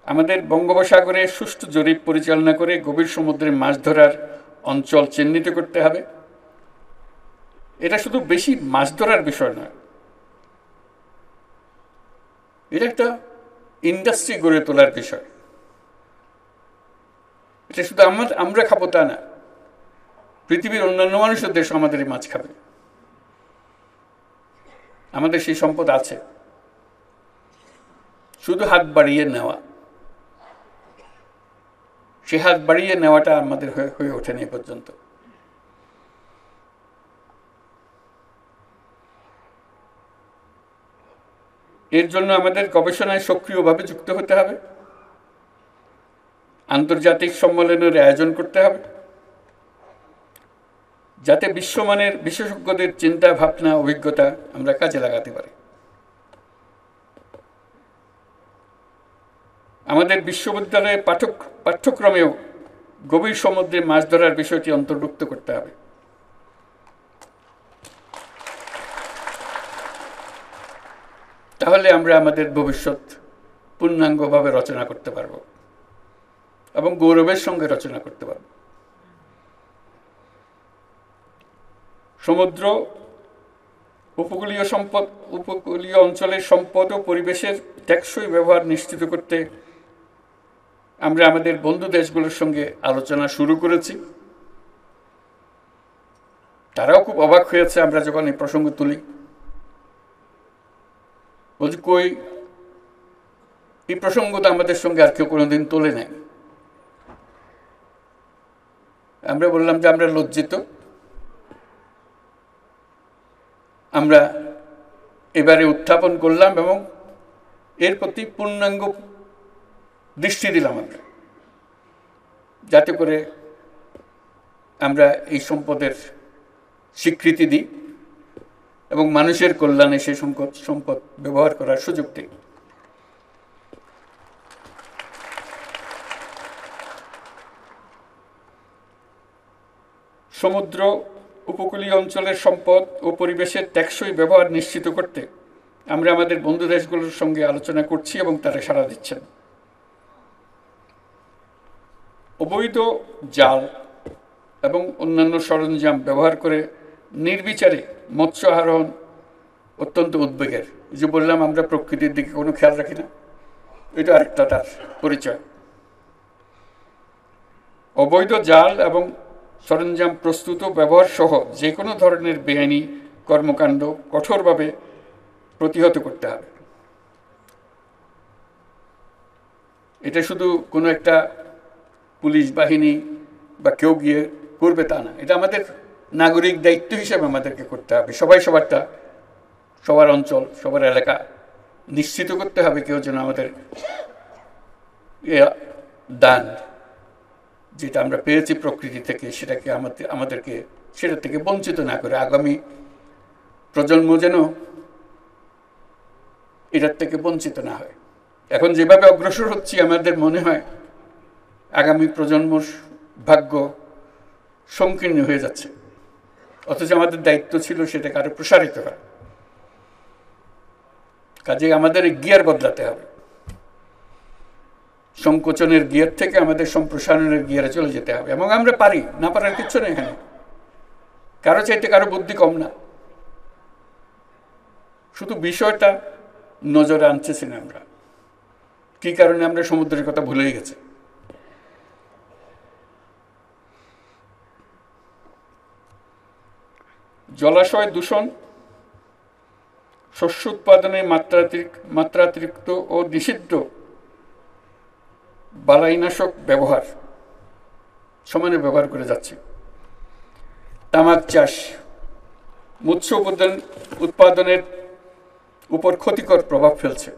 আমাদের বঙ্গোপসাগরে সুষ্ঠু জরিপ পরিচালনা করে গভীর সমুদ্রে মাছ ধরার অঞ্চল চিহ্নিত করতে হবে। এটা শুধু বেশি মাছ ধরার বিষয় নয়, এটা একটা ইন্ডাস্ট্রি গড়ে তোলার বিষয়। এটা শুধু আমরা খাবো তা না, পৃথিবীর অন্যান্য মানুষের দেশ আমাদের এই মাছ খাবে। আমাদের সেই সম্পদ আছে, শুধু হাত বাড়িয়ে নেওয়া। সে হাত বাড়িয়ে নেওয়াটা আমাদের হয়ে ওঠেনি এ পর্যন্ত। এর জন্য আমাদের গবেষণায় সক্রিয়ভাবে যুক্ত হতে হবে, আন্তর্জাতিক সম্মেলনের আয়োজন করতে হবে, যাতে বিশ্বমানের বিশেষজ্ঞদের চিন্তা ভাবনা অভিজ্ঞতা আমরা কাজে লাগাতে পারি। আমাদের বিশ্ববিদ্যালয়ে পাঠ্যক্রমেও গভীর সমুদ্রে মাছ ধরার বিষয়টি অন্তর্ভুক্ত করতে হবে। তাহলে আমরা আমাদের ভবিষ্যৎ পূর্ণাঙ্গভাবে রচনা করতে পারব এবং গৌরবের সঙ্গে রচনা করতে পারব। সমুদ্র, উপকূলীয় অঞ্চলের সম্পদ ও পরিবেশের টেকসই ব্যবহার নিশ্চিত করতে আমরা আমাদের বন্ধু দেশগুলোর সঙ্গে আলোচনা শুরু করেছি। তারাও খুব অবাক হয়েছে আমরা যখন এই প্রসঙ্গ তুলি। বলছি, কই, এই প্রসঙ্গ তো আমাদের সঙ্গে আর কেউ কোনোদিন তোলে নাই। আমরা বললাম যে আমরা লজ্জিত, আমরা এবারে উত্থাপন করলাম এবং এর প্রতি পূর্ণাঙ্গ দৃষ্টি দিলাম আমরা, যাতে করে আমরা এই সম্পদের স্বীকৃতি দিই এবং মানুষের কল্যাণে সেই সম্পদ ব্যবহার করার সুযোগ দিই। সমুদ্র, উপকূলীয় অঞ্চলের সম্পদ ও পরিবেশের টেকসই ব্যবহার নিশ্চিত করতে আমরা আমাদের বন্ধু দেশগুলোর সঙ্গে আলোচনা করছি এবং তারা সাড়া দিচ্ছেন। অবৈধ জাল এবং অন্যান্য সরঞ্জাম ব্যবহার করে নির্বিচারে মৎস্য আহরণ অত্যন্ত উদ্বেগের। যে বললাম আমরা প্রকৃতির দিকে কোনো খেয়াল রাখি না, এটা আরেকটা তার পরিচয়। অবৈধ জাল এবং সরঞ্জাম প্রস্তুত ও ব্যবহার সহ যে কোনো ধরনের বেআইনি কর্মকাণ্ড কঠোরভাবে প্রতিহত করতে হবে। এটা শুধু কোনো একটা পুলিশ বাহিনী বা কেউ গিয়ে করবে তা না, এটা আমাদের নাগরিক দায়িত্ব হিসেবে আমাদেরকে করতে হবে। সবাই সবারটা, সবার অঞ্চল, সবার এলাকা নিশ্চিত করতে হবে কেউ যেন আমাদের দান যেটা আমরা পেয়েছি প্রকৃতি থেকে সেটাকে আমাদেরকে সেটা থেকে বঞ্চিত না করে আগামী প্রজন্ম যেন এটার থেকে বঞ্চিত না হয়। এখন যেভাবে অগ্রসর হচ্ছি আমাদের মনে হয় আগামী প্রজন্মর ভাগ্য সংকীর্ণ হয়ে যাচ্ছে, অথচ আমাদের দায়িত্ব ছিল সেটাকে আরো প্রসারিত করা। কাজে আমাদের গিয়ার বদলাতে হবে, সংকোচনের গিয়ার থেকে আমাদের সম্প্রসারণের গিয়ারে চলে যেতে হবে। এবং আমরা পারি, না পারার কিচ্ছু নেই এখানে, কারো চাইতে কারো বুদ্ধি কম না। শুধু বিষয়টা নজরে আনতেছি না আমরা, কি কারণে আমরা সমুদ্রের কথা ভুলেই গেছি। জলাশয় দূষণ, শস্য উৎপাদনে মাত্রাতিরিক্ত ও নিষিদ্ধ বালাইনাশক ব্যবহার সমানে ব্যবহার করে যাচ্ছে। তামাক চাষ মৎস্য উৎপাদনের উপর ক্ষতিকর প্রভাব ফেলছে।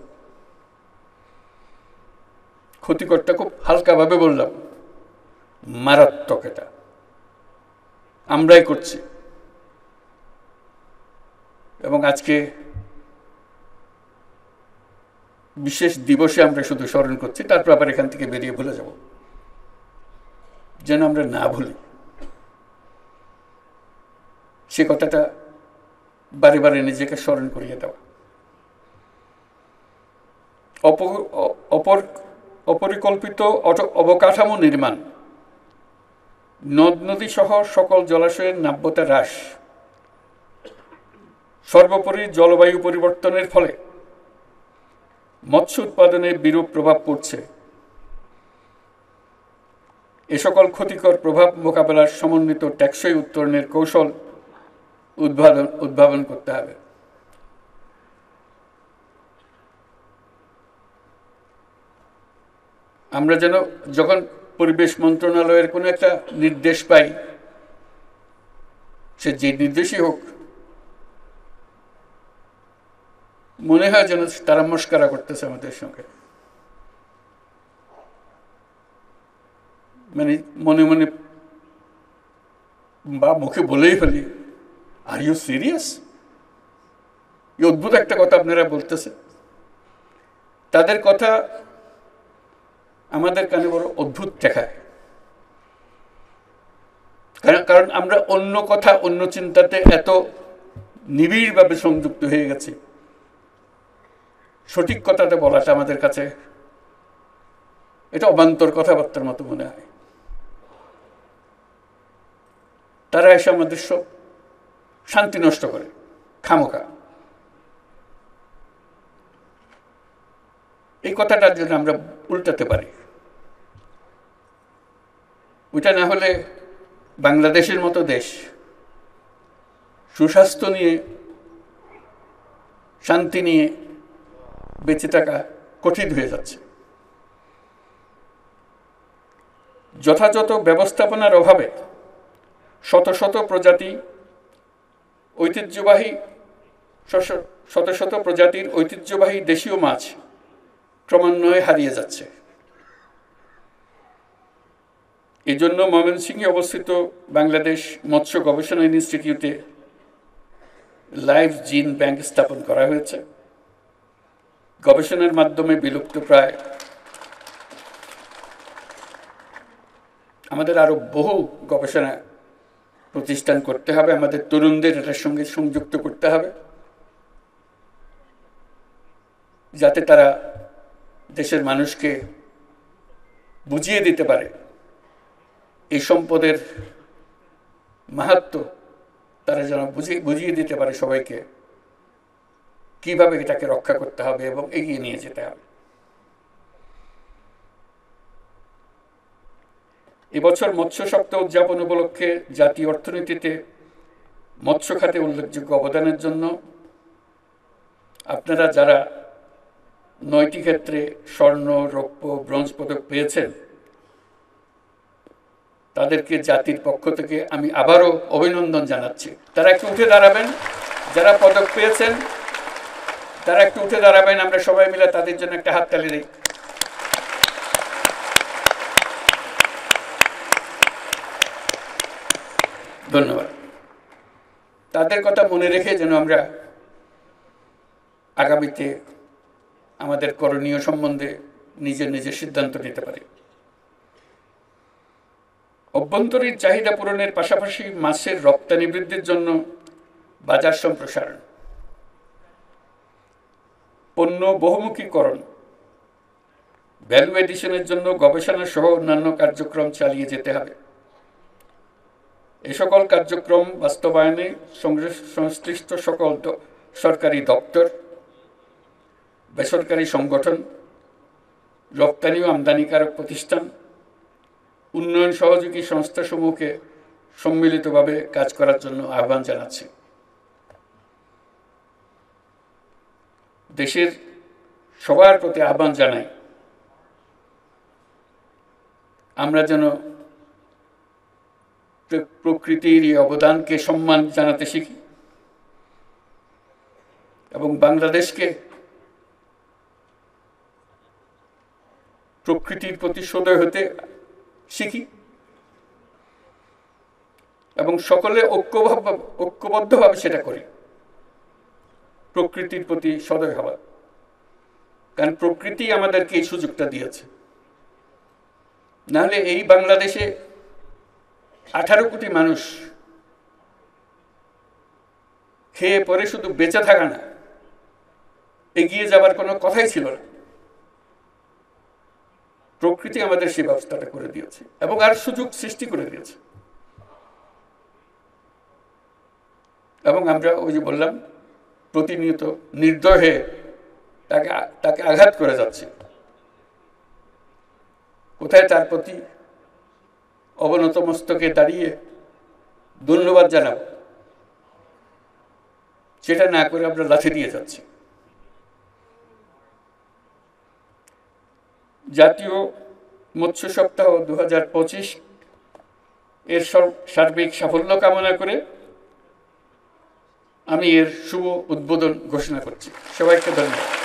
ক্ষতিকরটা খুব হালকাভাবে বললাম, মারাত্মক। এটা আমরাই করছি এবং আজকে বিশেষ দিবসে আমরা শুধু স্মরণ করছি, তারপর আবার এখান থেকে বেরিয়ে ভুলে যাব, যেন আমরা না ভুলি। সে কথাটা বারে বারে নিজেকে স্মরণ করিয়ে দেওয়া। অপর অপরিকল্পিত অবকাঠামো নির্মাণ, নদ নদী সহ সকল জলাশয়ের নাব্যতা হ্রাস, সর্বোপরি জলবায়ু পরিবর্তনের ফলে মৎস্য উৎপাদনে বিরূপ প্রভাব পড়ছে। এ সকল ক্ষতিকর প্রভাব মোকাবেলার সমন্বিত টেকসই উত্তরণের কৌশল উদ্ভাবন করতে হবে। আমরা যেন যখন পরিবেশ মন্ত্রণালয়ের কোনো একটা নির্দেশ পাই, সে যে নির্দেশই হোক, মনে হয় যেন তারা মস্করা করতেছে আমাদের সঙ্গে। মানে মনে মনে বা মুখে বলেই ফেলি, আর ইউ সিরিয়াস? এই অদ্ভুত একটা কথা আপনারা বলতেছে। তাদের কথা আমাদের কানে বড় অদ্ভুত দেখায়, কারণ আমরা অন্য কথা, অন্য চিন্তাতে এত নিবিড়ভাবে সংযুক্ত হয়ে গেছি, সঠিক কথাটা বলাটা আমাদের কাছে এটা অবান্তর কথাবার্তার মতো মনে হয়। তারা এসে আমাদের সব শান্তি নষ্ট করে খামোখা। এই কথাটার জন্য আমরা উল্টাতে পারি। ওইটা না হলে বাংলাদেশের মতো দেশ সুস্বাস্থ্য নিয়ে, শান্তি নিয়ে বেঁচে থাকা কঠিন হয়ে যাচ্ছে। যথাযথ ব্যবস্থাপনার অভাবে শত শত প্রজাতির ঐতিহ্যবাহী দেশীয় মাছ ক্রমান্বয়ে হারিয়ে যাচ্ছে। এজন্য ময়মনসিংহে অবস্থিত বাংলাদেশ মৎস্য গবেষণা ইনস্টিটিউটে লাইভ জিন ব্যাংক স্থাপন করা হয়েছে। গবেষণার মাধ্যমে বিলুপ্ত প্রায় আমাদের আরো বহু গবেষণা প্রতিষ্ঠান করতে হবে। আমাদের তরুণদের এটার সঙ্গে সংযুক্ত করতে হবে, যাতে তারা দেশের মানুষকে বুঝিয়ে দিতে পারে এই সম্পদের মাহাত্ম্য। তারা যেন বুঝিয়ে দিতে পারে সবাইকে কিভাবে এটাকে রক্ষা করতে হবে এবং এগিয়ে নিয়ে যেতে হবে। এবছর মৎস্য সপ্তাহ উদযাপন উপলক্ষে জাতীয় অর্থনীতিতে মৎস্য খাতে উল্লেখযোগ্য অবদানের জন্য আপনারা যারা 9টি ক্ষেত্রে স্বর্ণ, রৌপ্য, ব্রোঞ্জ পদক পেয়েছেন, তাদেরকে জাতির পক্ষ থেকে আমি আবারও অভিনন্দন জানাচ্ছি। তারা একটু উঠে দাঁড়াবেন, যারা পদক পেয়েছেন তারা একটু উঠে দাঁড়াবেন। আমরা সবাই মিলে তাদের জন্য একটা হাততালি দিই। ধন্যবাদ। তাদের কথা মনে রেখে যেন আমরা আগামীতে আমাদের করণীয় সম্বন্ধে নিজের নিজের সিদ্ধান্ত নিতে পারি। অভ্যন্তরীণ চাহিদা পূরণের পাশাপাশি মাছের রপ্তানি বৃদ্ধির জন্য বাজার সম্প্রসারণ, পণ্য বহুমুখীকরণ, ভ্যালু এডিশনের জন্য গবেষণা সহ অন্যান্য কার্যক্রম চালিয়ে যেতে হবে। এ সকল কার্যক্রম বাস্তবায়নে সংশ্লিষ্ট সকল সরকারি দপ্তর, বেসরকারি সংগঠন, রপ্তানি ও আমদানিকারক প্রতিষ্ঠান, উন্নয়ন সহযোগী সংস্থাসমূহকে সম্মিলিতভাবে কাজ করার জন্য আহ্বান জানাচ্ছি। দেশের সবার প্রতি আহ্বান জানাই, আমরা যেন প্রকৃতির এই অবদানকে সম্মান জানাতে শিখি এবং বাংলাদেশকে প্রকৃতির প্রতি সদয় হতে শিখি এবং সকলে ঐক্যবদ্ধভাবে সেটা করি, প্রকৃতির প্রতি সদয় হওয়া। কারণ প্রকৃতি আমাদেরকে এই সুযোগটা দিয়েছে। নাহলে এই বাংলাদেশে 18 কোটি মানুষ খেয়ে পরে শুধু বেঁচে থাকা না, এগিয়ে যাবার কোনো কথাই ছিল না। প্রকৃতি আমাদের সেই ব্যবস্থাটা করে দিয়েছে এবং আর সুযোগ সৃষ্টি করে দিয়েছে। এবং আমরা ওই যে বললাম প্রতিনিয়ত নির্দয়ে তাকে আঘাত করে যাচ্ছে। কোথায় তার প্রতি অবনত মস্তকে দাঁড়িয়ে ধন্যবাদ জানাবো, সেটা না করে আমরা লাথি দিয়ে যাচ্ছি। জাতীয় মৎস্য সপ্তাহ 2025 এর সার্বিক সাফল্য কামনা করে আমি এর শুভ উদ্বোধন ঘোষণা করছি। সবাইকে ধন্যবাদ।